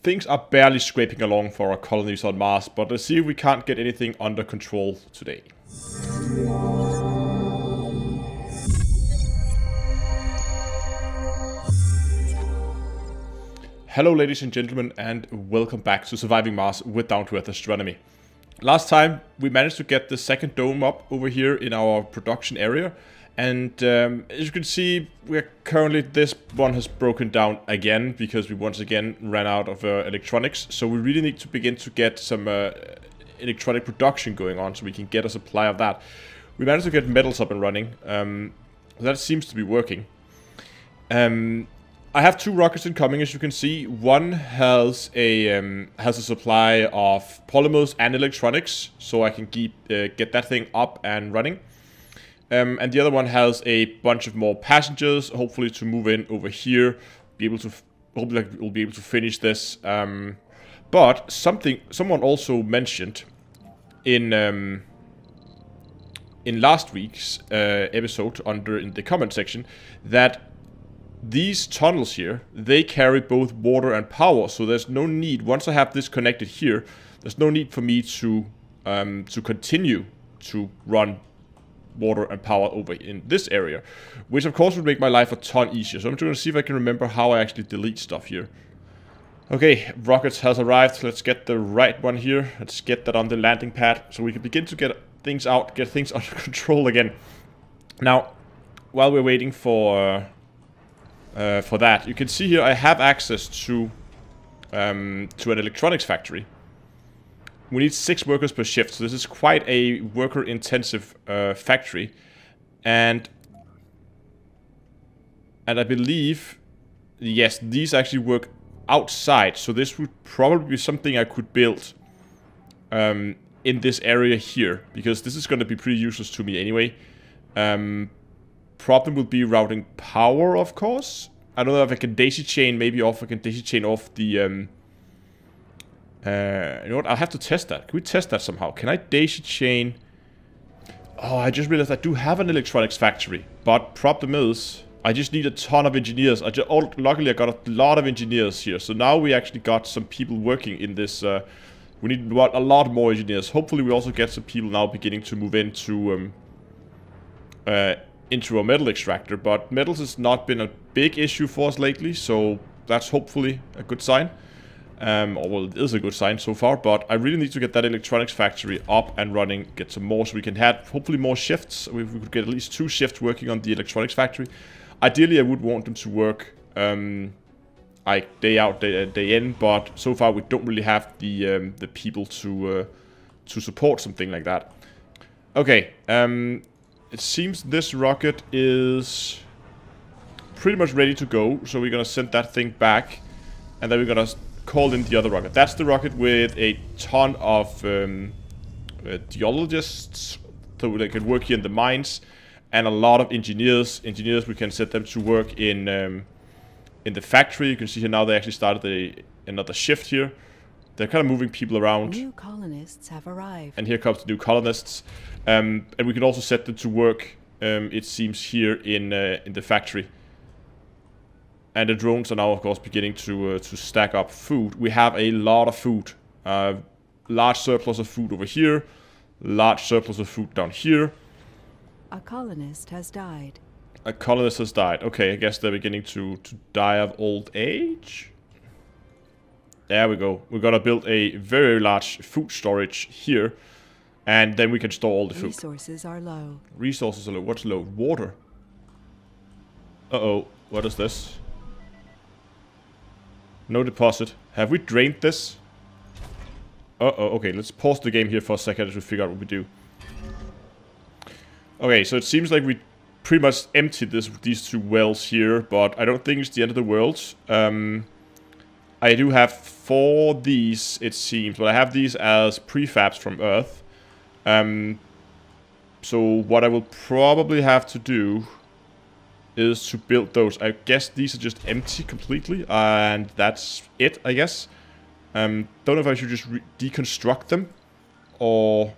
things are barely scraping along for our colonies on Mars, but let's see if we can't get anything under control today. Hello ladies and gentlemen, and welcome back to Surviving Mars with Down to Earth Astronomy. Last time we managed to get the second dome up over here in our production area, and as you can see, we're currently, this one has broken down again because we once again ran out of electronics. So we really need to begin to get some electronic production going on so we can get a supply of that. We managed to get metals up and running. That seems to be working. I have two rockets incoming, as you can see. One has a supply of polymers and electronics, so I can get that thing up and running. And the other one has a bunch of more passengers, hopefully to move in over here. Hopefully we'll be able to finish this. But someone also mentioned in last week's episode in the comment section that these tunnels here, they carry both water and power, so there's no need, once I have this connected here, there's no need for me to continue to run water and power over in this area, which of course would make my life a ton easier. So I'm going to see if I can remember how I actually delete stuff here. Okay, rockets has arrived. Let's get the right one here. Let's get that on the landing pad so we can begin to get things out, get things under control again. Now, while we're waiting for that, you can see here I have access to an electronics factory. We need 6 workers per shift, so this is quite a worker-intensive factory, and I believe, yes, these actually work outside, so this would probably be something I could build in this area here, because this is going to be pretty useless to me anyway. Problem will be routing power, of course. I don't know if I can daisy chain, maybe off. I can daisy chain off the. You know what? I'll have to test that. Can we test that somehow? Can I daisy chain? Oh, I just realized I do have an electronics factory, but problem is I just need a ton of engineers. Luckily, I got a lot of engineers here, so now we actually got some people working in this. We need a lot more engineers. Hopefully, we also get some people now beginning to move into a metal extractor, but metals has not been a big issue for us lately, so that's hopefully a good sign. Or well, it is a good sign so far, but I really need to get that electronics factory up and running, get some more so we can have hopefully more shifts. We could get at least 2 shifts working on the electronics factory. Ideally, I would want them to work like day out, day in, but so far we don't really have the people to support something like that. Okay, it seems this rocket is pretty much ready to go, so we're gonna send that thing back, and then we're gonna call in the other rocket. That's the rocket with a ton of geologists, so they can work here in the mines, and a lot of engineers. We can set them to work in the factory. You can see here now they actually started another shift here. They're kind of moving people around. New colonists have arrived. And here comes the new colonists. And we can also set them to work, it seems, here in the factory. And the drones are now, of course, beginning to stack up food. We have a lot of food. Large surplus of food over here. Large surplus of food down here. A colonist has died. A colonist has died. Okay, I guess they're beginning to die of old age. There we go. We're gonna build a very large food storage here. And then we can store all the food. Resources are low. Resources are low. What's low? Water. Uh-oh. What is this? No deposit. Have we drained this? Uh-oh. Okay, let's pause the game here for a second to figure out what we do. Okay, so it seems like we pretty much emptied these 2 wells here, but I don't think it's the end of the world. I do have 4 these, it seems, but I have these as prefabs from Earth. So what I will probably have to do is to build those. I guess these are just empty completely, and that's it, I guess. Don't know if I should just deconstruct them, or...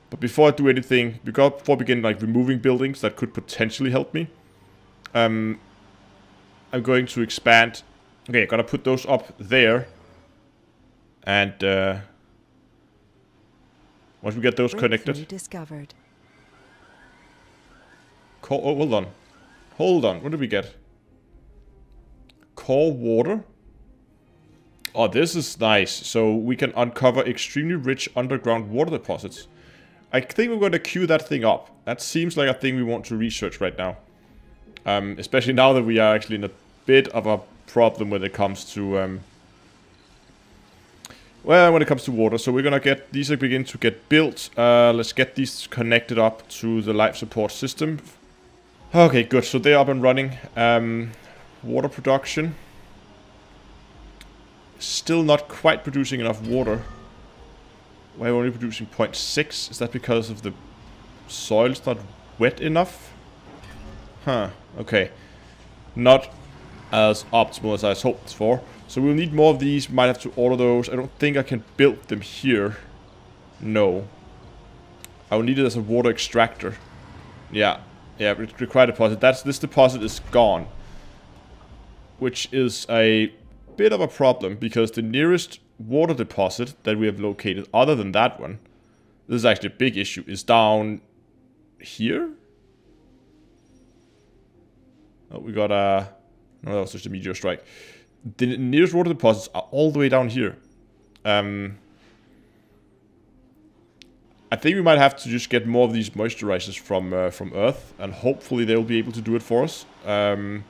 But before I do anything, before I begin like removing buildings that could potentially help me, I'm going to expand Okay, gotta put those up there. And once we get those connected. Discovered. Oh, hold on. Hold on. What did we get? Core water. Oh, this is nice. So we can uncover extremely rich underground water deposits. I think we're going to queue that thing up. That seems like a thing we want to research right now. Especially now that we are actually in a bit of a problem when it comes to... well, when it comes to water. So we're going to get... These are beginning to get built. Let's get these connected up to the life support system. Okay, good. So they're up and running. Water production. Still not quite producing enough water. Why are we only producing 0.6? Is that because of the soil's not wet enough? Huh, okay. Not as optimal as I hoped for. So we'll need more of these. Might have to order those. I don't think I can build them here. No. I will need it as a water extractor. Yeah. Yeah, required deposit. This deposit is gone. Which is a bit of a problem, because the nearest water deposit that we have located, other than that one, this is actually a big issue, is down here. Oh, we got a... No, that was just a meteor strike. The nearest water deposits are all the way down here. I think we might have to just get more of these moisturizers from Earth, and hopefully they'll be able to do it for us. I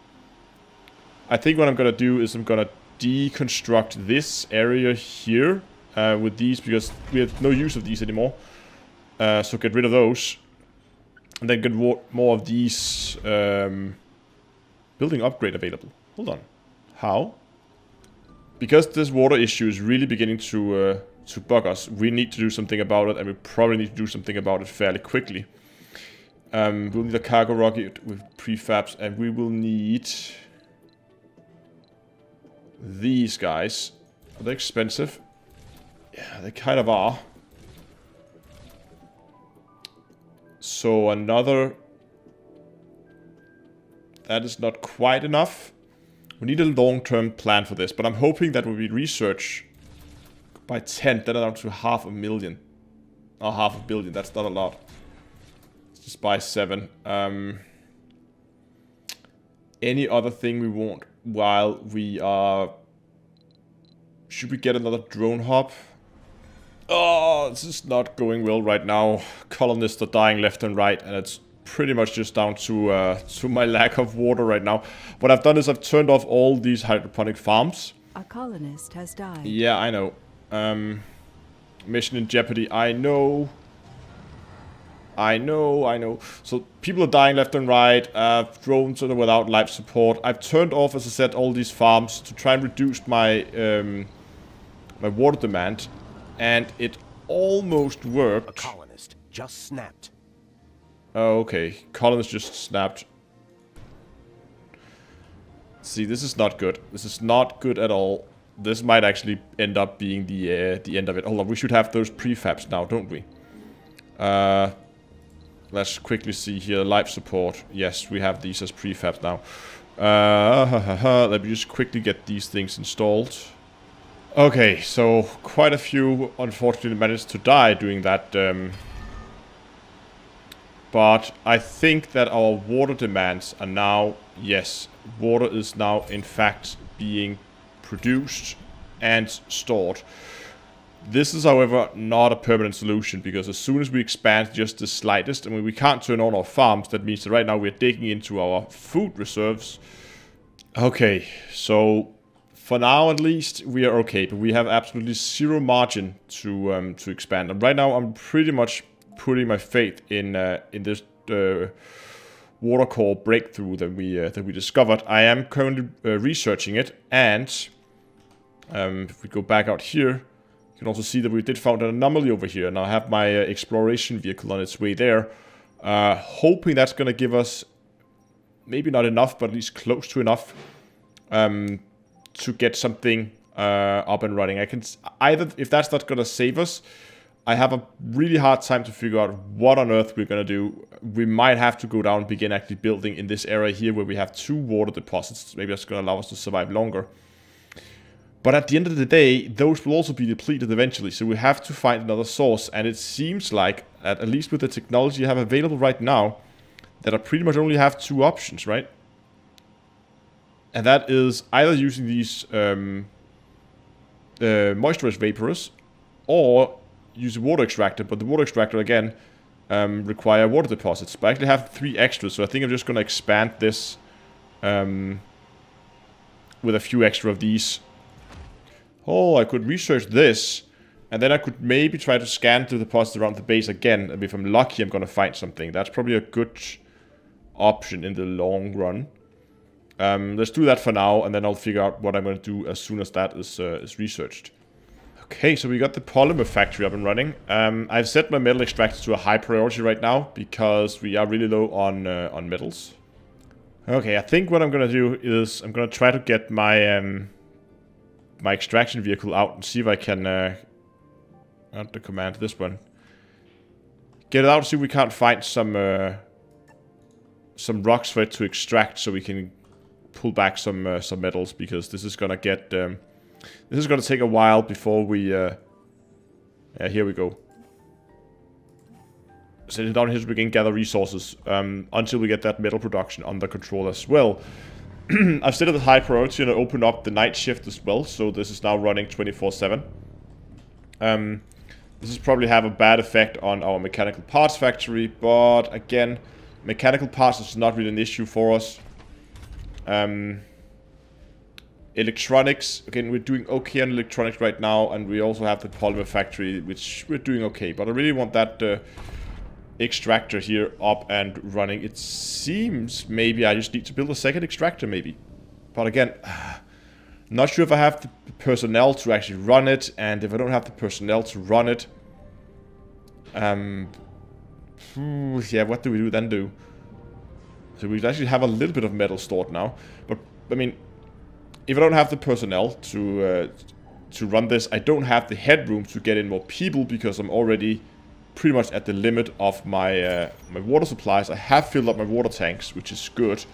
think what I'm gonna do is I'm gonna deconstruct this area here with these, because we have no use of these anymore. So get rid of those, and then get more of these building upgrade available. Hold on, how? Because this water issue is really beginning to bug us, we need to do something about it, and we probably need to do something about it fairly quickly. We'll need a cargo rocket with prefabs, and we will need these guys. Are they expensive? Yeah, they kind of are. So another... That is not quite enough. We need a long-term plan for this, but I'm hoping that when we research by 10, then down to 500,000. Or 500 million, that's not a lot. Let's just buy 7. Any other thing we want while we are... Should we get another drone hub? Oh, this is not going well right now. Colonists are dying left and right, and it's pretty much just down to my lack of water right now. What I've done is I've turned off all these hydroponic farms. A colonist has died. Yeah, I know. Mission in jeopardy. I know. So people are dying left and right. Drones are without life support. I've turned off, as I said, all these farms to try and reduce my my water demand, and it almost worked. A colonist just snapped. Oh, okay. Colonist just snapped. See, this is not good. This is not good at all. This might actually end up being the end of it. Hold on, we should have those prefabs now, don't we? Let's quickly see here. Life support. Yes, we have these as prefabs now. Let me just quickly get these things installed. Okay, so quite a few unfortunately managed to die doing that. But I think that our water demands are now... Yes, water is now in fact being produced and stored. This is, however, not a permanent solution, because as soon as we expand just the slightest, I mean, we can't turn on our farms. That means that right now we're digging into our food reserves. Okay, so for now at least we are okay, but we have absolutely zero margin to expand. And right now I'm pretty much putting my faith in this water core breakthrough that we discovered. I am currently researching it, and if we go back out here, you can also see that we did find an anomaly over here. Now I have my exploration vehicle on its way there, hoping that's going to give us maybe not enough, but at least close to enough to get something up and running. I can either, if that's not going to save us, I have a really hard time to figure out what on earth we're going to do. We might have to go down and begin actually building in this area here where we have 2 water deposits. Maybe that's going to allow us to survive longer. But at the end of the day, those will also be depleted eventually, so we have to find another source, and it seems like, at least with the technology I have available right now, that I pretty much only have two options, right? And that is either using these moisturized vaporous, or use a water extractor, but the water extractor, again, require water deposits. But I actually have 3 extras, so I think I'm just going to expand this with a few extra of these. Oh, I could research this, and then I could maybe try to scan the deposits around the base again. And if I'm lucky, I'm going to find something. That's probably a good option in the long run. Let's do that for now, and then I'll figure out what I'm going to do as soon as that is researched. Okay, so we got the polymer factory up and running. I've set my metal extractor to a high priority right now, because we are really low on metals. Okay, I think what I'm going to do is I'm going to try to get my my extraction vehicle out and see if I can, not the command, this one. Get it out, see if we can't find some rocks for it to extract, so we can pull back some metals, because this is gonna get, this is gonna take a while before we, yeah, here we go. Sitting down here so we can gather resources, until we get that metal production under control as well. I've set it at high priority and I opened up the night shift as well, so this is now running 24/7. This is probably have a bad effect on our mechanical parts factory, but again, mechanical parts is not really an issue for us. Electronics, again, we're doing okay on electronics right now, and we also have the polymer factory, which we're doing okay, but I really want that extractor here up and running. It seems maybe I just need to build a second extractor maybe, but again, not sure if I have the personnel to actually run it, and if I don't have the personnel to run it, yeah, what do we then do? So we actually have a little bit of metal stored now, but I mean, if I don't have the personnel to run this, I don't have the headroom to get in more people, because I'm already pretty much at the limit of my my water supplies. I have filled up my water tanks, which is good.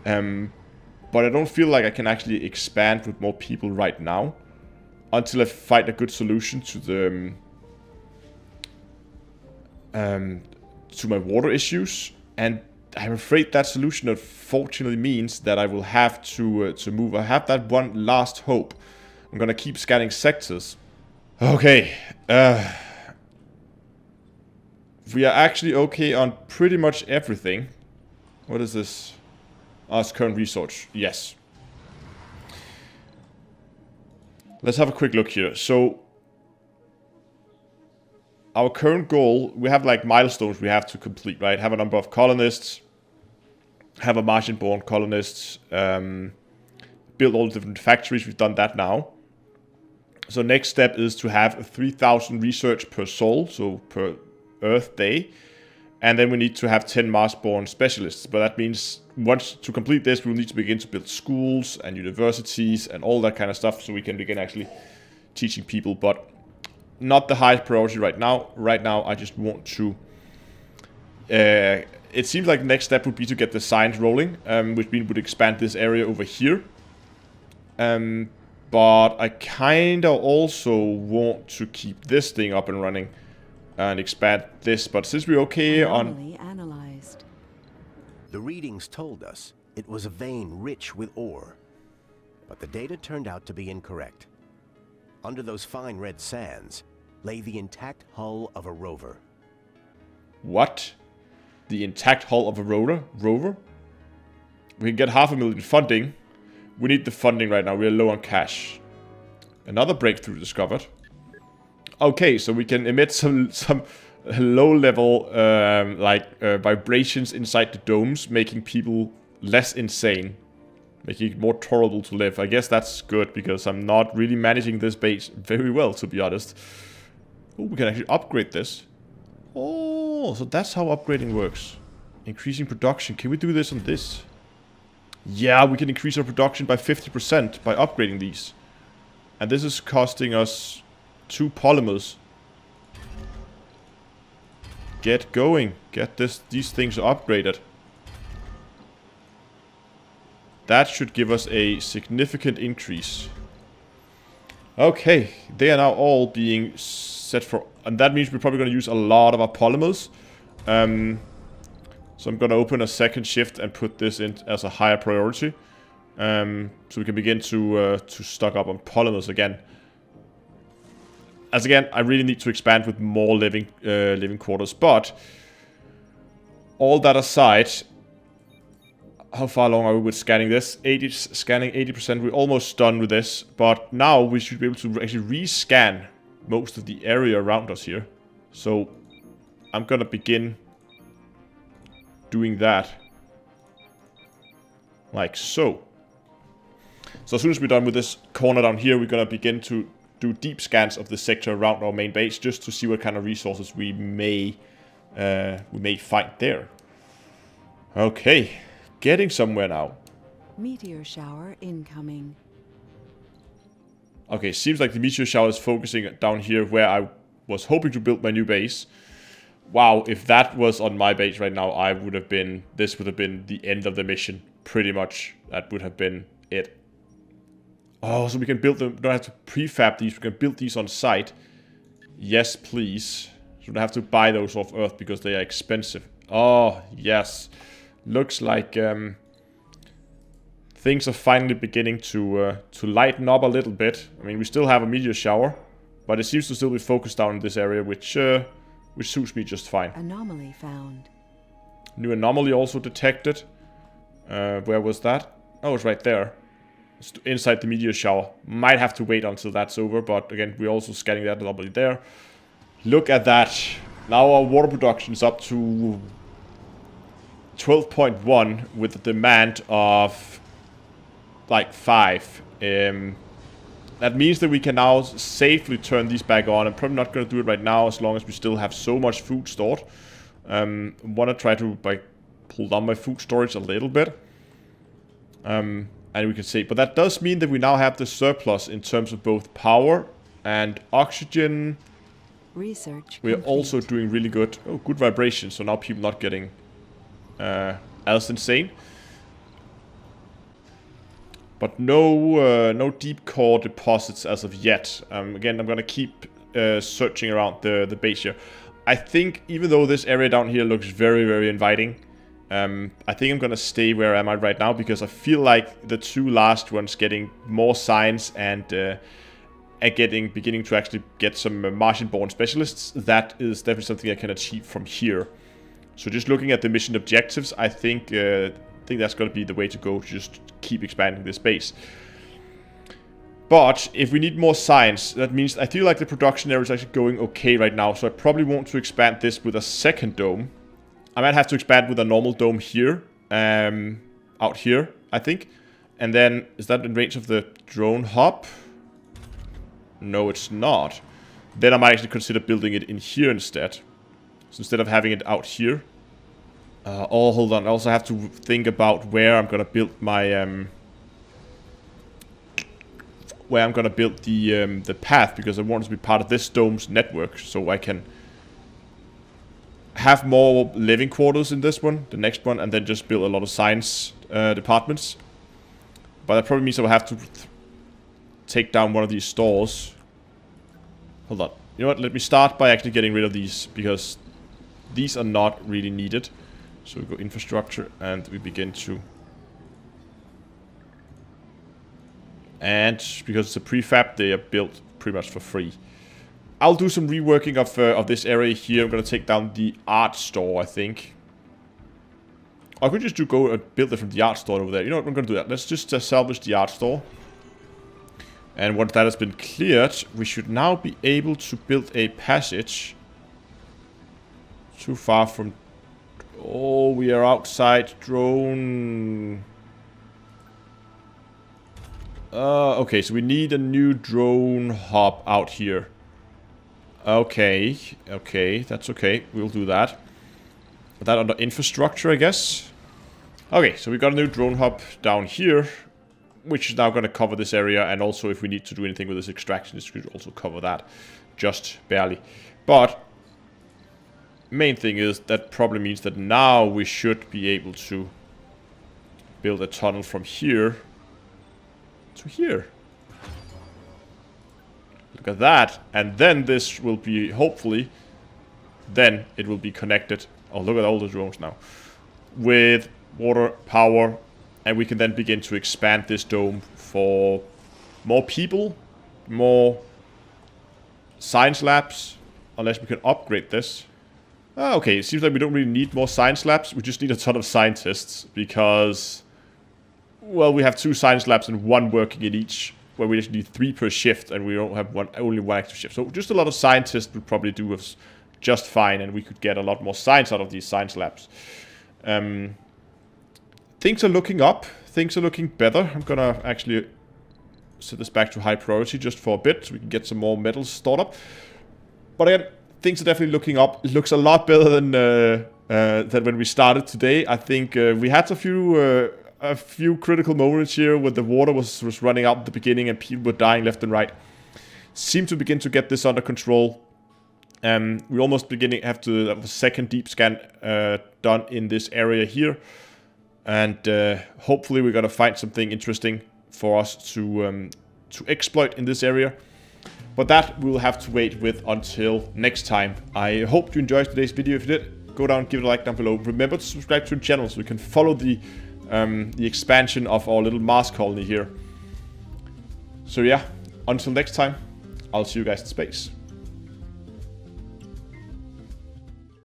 But I don't feel like I can actually expand with more people right now, until I find a good solution to the to my water issues. And I'm afraid that solution unfortunately means that I will have to move. I have that one last hope. I'm gonna keep scanning sectors. Okay. We are actually okay on pretty much everything. What is this? Oh, it's current research. Yes. Let's have a quick look here. So, our current goal, we have like milestones we have to complete, right? Have a number of colonists, have a Martian-born colonists, build all the different factories. We've done that now. So next step is to have 3,000 research per soul, so per Earth day, and then we need to have 10 Mars-born specialists. But that means once to complete this, we'll need to begin to build schools and universities and all that kind of stuff, so we can begin actually teaching people. But not the highest priority right now. Right now, I just want to. It seems like the next step would be to get the science rolling, which means would expand this area over here. But I kind of also want to keep this thing up and running and expand this, but since we're okay on... Analyzed. The readings told us it was a vein rich with ore, but the data turned out to be incorrect. Under those fine red sands lay the intact hull of a rover. What? The intact hull of a rover? We can get $500,000 funding. We need the funding right now. We're low on cash. Another breakthrough discovered. Okay, so we can emit some low-level vibrations inside the domes, making people less insane, making it more tolerable to live. I guess that's good, because I'm not really managing this base very well, to be honest. Oh, we can actually upgrade this. Oh, so that's how upgrading works. Increasing production. Can we do this on this? Yeah, we can increase our production by 50% by upgrading these. And this is costing us 2 polymers. Get going. Get these things upgraded. That should give us a significant increase. Okay, they are now all being set for... And that means we're probably going to use a lot of our polymers. So I'm going to open a second shift and put this in as a higher priority. So we can begin to stock up on polymers again. As again, I really need to expand with more living quarters. But all that aside, how far along are we with scanning this? Scanning 80%. We're almost done with this. But now we should be able to actually rescan most of the area around us here. So I'm going to begin doing that. Like so. So as soon as we're done with this corner down here, we're going to begin to do deep scans of the sector around our main base, just to see what kind of resources we may find there. Okay, getting somewhere now. Meteor shower incoming. Okay, seems like the meteor shower is focusing down here where I was hoping to build my new base. Wow, if that was on my base right now, this would have been the end of the mission. Pretty much, that would have been it. Oh, so we can build them, don't have to prefab these, we can build these on site. Yes, please. So we don't have to buy those off Earth because they are expensive. Oh, yes. Looks like things are finally beginning to lighten up a little bit. I mean, we still have a meteor shower, but it seems to still be focused down in this area, which suits me just fine. Anomaly found. New anomaly also detected. Where was that? Oh, it's right there. It's inside the meteor shower. Might have to wait until that's over, but again, we're also scanning that anomaly there. Look at that. Now our water production is up to 12.1 with a demand of like 5. That means that we can now safely turn these back on. I'm probably not going to do it right now as long as we still have so much food stored. I want to try to pull down my food storage a little bit. And we can see, but that does mean that we now have the surplus in terms of both power and oxygen. Research We are complete. also doing really good. Oh, good vibration. So now people not getting as insane. But no deep core deposits as of yet. Again, I'm gonna keep searching around the base here. I think even though this area down here looks very, very inviting, I think I'm gonna stay where I'm at right now because I feel like the two last ones getting more science and beginning to actually get some Martian-born specialists. That is definitely something I can achieve from here. So just looking at the mission objectives, I think that's going to be the way to go. Just keep expanding this base. But if we need more science, that means I feel like the production area is actually going okay right now. So I probably want to expand this with a second dome. I might have to expand with a normal dome here, out here, I think. And then, is that in range of the drone hub? No, it's not. Then I might actually consider building it in here instead. So instead of having it out here. Oh, hold on. I also have to think about where I'm gonna build my the path, because I want it to be part of this dome's network, so I can have more living quarters in this one, the next one, and then just build a lot of science departments. But that probably means I will have to take down one of these stores. Hold on. You know what? Let me start by actually getting rid of these, because these are not really needed. So we go infrastructure and we begin to... And because it's a prefab, they are built pretty much for free. I'll do some reworking of this area here. I'm going to take down the art store, I think. I could just go and build it from the art store over there. You know what? I'm going to do that. Let's just salvage the art store. And once that has been cleared, we should now be able to build a passage. Too far from... Oh, we are outside drone. Okay, so we need a new drone hub out here. Okay, that's okay. We'll do that. Put that under infrastructure, I guess. Okay, so we got a new drone hub down here, which is now going to cover this area, and also if we need to do anything with this extraction, this could also cover that. Just barely. But main thing is that probably means that now we should be able to build a tunnel from here to here. Look at that. And then this will be, hopefully, then it will be connected. Oh, look at all the drones now. With water, power, and we can then begin to expand this dome for more people, more science labs, unless we can upgrade this. Okay, it seems like we don't really need more science labs. We just need a ton of scientists because, well, we have 2 science labs and 1 working in each, where we just need 3 per shift, and we don't have only 1 extra shift. So just a lot of scientists would probably do us just fine, and we could get a lot more science out of these science labs. Things are looking up. Things are looking better. I'm gonna actually set this back to high priority just for a bit, so we can get some more metals stored up. But again, things are definitely looking up. It looks a lot better than when we started today. I think we had a few critical moments here where the water was running out at the beginning and people were dying left and right. Seem to begin to get this under control. We almost have to have a second deep scan done in this area here, and hopefully we're gonna find something interesting for us to exploit in this area. But that we'll have to wait with until next time. I hope you enjoyed today's video. If you did, go down, give it a like down below. Remember to subscribe to the channel so we can follow the expansion of our little Mars colony here. So yeah, until next time, I'll see you guys in space.